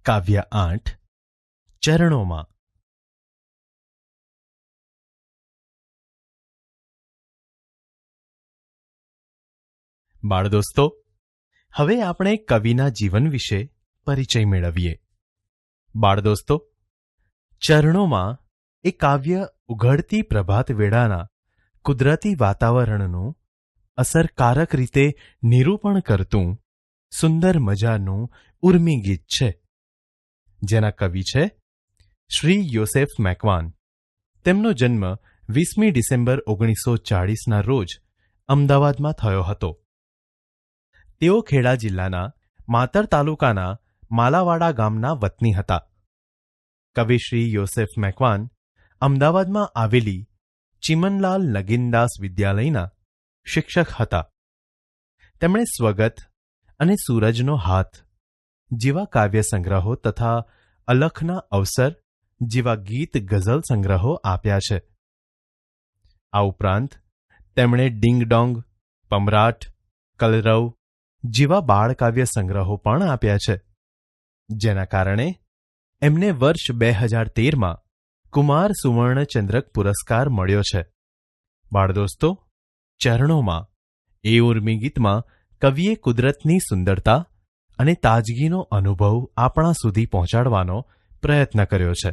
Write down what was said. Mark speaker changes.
Speaker 1: કાવ્ય 8 ચરણોમાં. બાળદોસ્તો, હવે આપણે કવિના જીવન વિશે પરિચય મેળવીએ. બાળદોસ્તો, ચરણોમાં એ કાવ્ય ઉઘડતી પ્રભાત વેળાના કુદરતી વાતાવરણનું અસરકારક રીતે નિરૂપણ કરતું સુંદર મજાનું ઉર્મી ગીત છે, જેના કવિ છે શ્રી યોસેફ મેકવાન. તેમનો જન્મ 20મી ડિસેમ્બર 1940ના રોજ અમદાવાદમાં થયો હતો. તેઓ ખેડા જિલ્લાના માતર તાલુકાના માલાવાડા ગામના વતની હતા. કવિ શ્રી યોસેફ મેકવાન અમદાવાદમાં આવેલી ચિમનલાલ નગીનદાસ વિદ્યાલયના શિક્ષક હતા. તેમણે સ્વગત અને સૂરજનો હાથ જેવા કાવ્ય સંગ્રહો તથા અલખના અવસર જેવા ગીત ગઝલ સંગ્રહો આપ્યા છે. આ ઉપરાંત તેમણે ડિંગ ડોંગ, પમરાટ, કલરવ જેવા બાળકાવ્ય સંગ્રહો પણ આપ્યા છે, જેના કારણે એમને વર્ષ 2013માં કુમાર સુવર્ણચંદ્રક પુરસ્કાર મળ્યો છે. બાળદોસ્તો, ચરણોમાં એ ઉર્મી ગીતમાં કવિએ કુદરતની સુંદરતા અને તાજગીનો અનુભવ આપણા સુધી પહોંચાડવાનો પ્રયત્ન કર્યો છે.